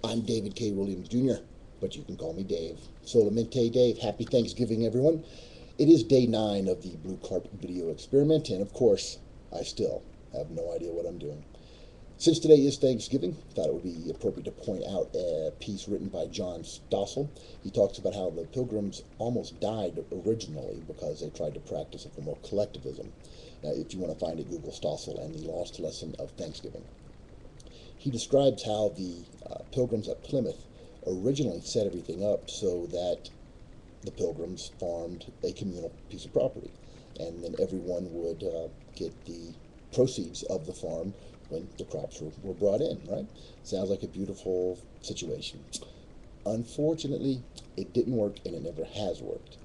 I'm David K. Williams Jr., but you can call me Dave. Solamente Dave. Happy Thanksgiving, everyone. It is day 9 of the Blue Carp video experiment, and of course, I still have no idea what I'm doing. Since today is Thanksgiving, I thought it would be appropriate to point out a piece written by John Stossel. He talks about how the Pilgrims almost died originally because they tried to practice a form of collectivism. Now, if you want to find it, Google Stossel and the lost lesson of Thanksgiving. He describes how the Pilgrims at Plymouth originally set everything up so that the Pilgrims farmed a communal piece of property, and then everyone would get the proceeds of the farm when the crops were brought in, right? Sounds like a beautiful situation. Unfortunately, it didn't work, and it never has worked.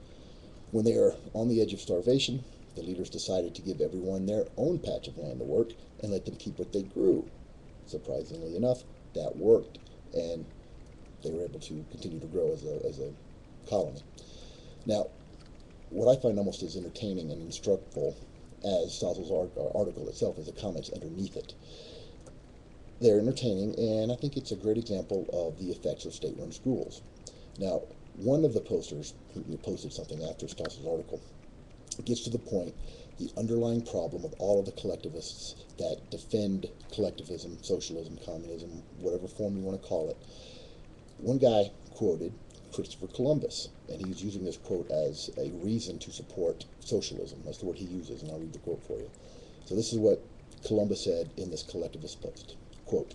When they are on the edge of starvation, the leaders decided to give everyone their own patch of land to work and let them keep what they grew. Surprisingly enough, that worked, and they were able to continue to grow as a colony. Now, what I find almost as entertaining and instructful as Stossel's article itself is the comments underneath it. They're entertaining, and I think it's a great example of the effects of state-run schools. Now, one of the posters who posted something after Stossel's article gets to the point, the underlying problem of all of the collectivists that defend collectivism, socialism, communism, whatever form you want to call it. One guy quoted Christopher Columbus, and he's using this quote as a reason to support socialism. That's the word he uses, and I'll read the quote for you. So this is what Columbus said in this collectivist post. Quote,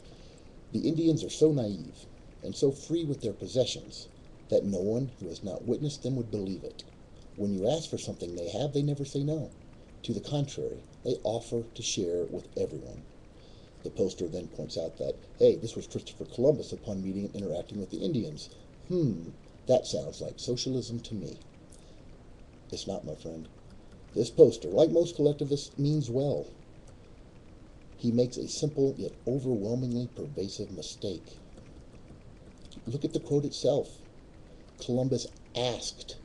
"The Indians are so naive and so free with their possessions that no one who has not witnessed them would believe it. When you ask for something they have, they never say no. To the contrary, they offer to share with everyone." The poster then points out that, hey, this was Christopher Columbus upon meeting and interacting with the Indians. That sounds like socialism to me. It's not, my friend. This poster, like most collectivists, means well. He makes a simple yet overwhelmingly pervasive mistake. Look at the quote itself. Columbus asked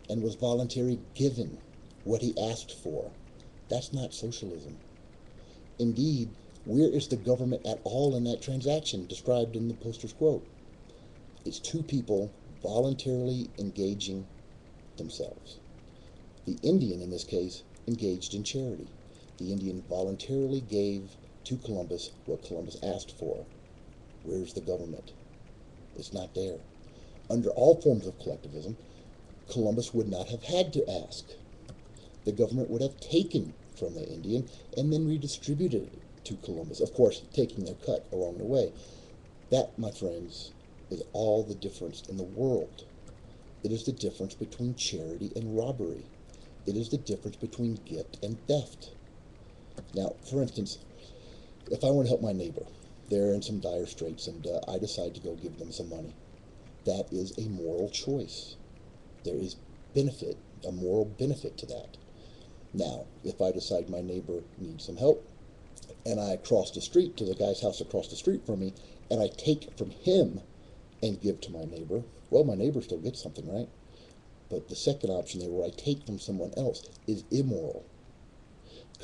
and was voluntarily given what he asked for. That's not socialism. Indeed, where is the government at all in that transaction described in the poster's quote? It's two people voluntarily engaging themselves. The Indian, in this case, engaged in charity. The Indian voluntarily gave to Columbus what Columbus asked for. Where's the government? It's not there. Under all forms of collectivism, Columbus would not have had to ask. The government would have taken from the Indian and then redistributed it to Columbus, of course, taking their cut along the way. That, my friends, is all the difference in the world. It is the difference between charity and robbery. It is the difference between gift and theft. Now, for instance, if I want to help my neighbor, they're in some dire straits, and I decide to go give them some money, that is a moral choice. There is benefit, a moral benefit to that. Now, if I decide my neighbor needs some help, and I cross the street to the guy's house across the street from me, and I take from him and give to my neighbor, well, my neighbor still gets something, right? But the second option there, where I take from someone else, is immoral.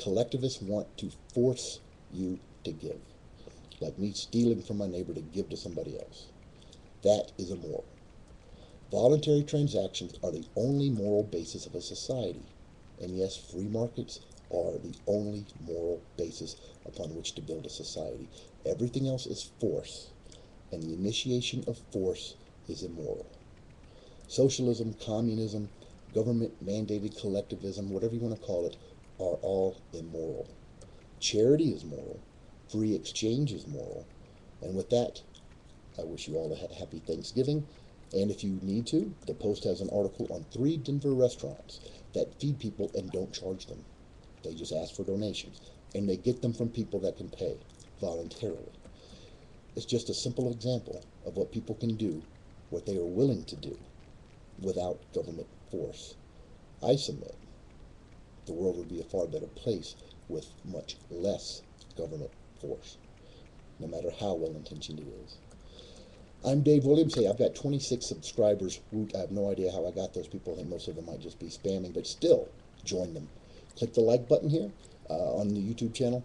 Collectivists want to force you to give, like me stealing from my neighbor to give to somebody else. That is immoral. Voluntary transactions are the only moral basis of a society. And yes, free markets are the only moral basis upon which to build a society. Everything else is force, and the initiation of force is immoral. Socialism, communism, government-mandated collectivism, whatever you want to call it, are all immoral. Charity is moral. Free exchange is moral. And with that, I wish you all a happy Thanksgiving. And if you need to, the Post has an article on 3 Denver restaurants that feed people and don't charge them. They just ask for donations, and they get them from people that can pay voluntarily. It's just a simple example of what people can do, what they are willing to do, without government force. I submit the world would be a far better place with much less government force, no matter how well-intentioned it is. I'm Dave Williams. Hey, I've got 26 subscribers. I have no idea how I got those people. I think most of them might just be spamming, but still, join them. Click the like button here on the YouTube channel.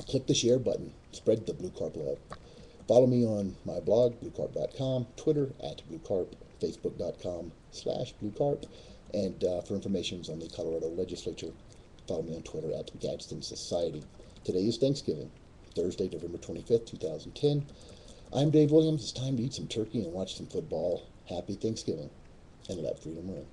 Click the share button. Spread the Blue Carp love. Follow me on my blog, BlueCarp.com, Twitter at BlueCarp, Facebook.com/BlueCarp, and for information on the Colorado Legislature, follow me on Twitter at Gadsden Society. Today is Thanksgiving, Thursday, November 25th, 2010. I'm Dave Williams. It's time to eat some turkey and watch some football. Happy Thanksgiving, and let freedom ring.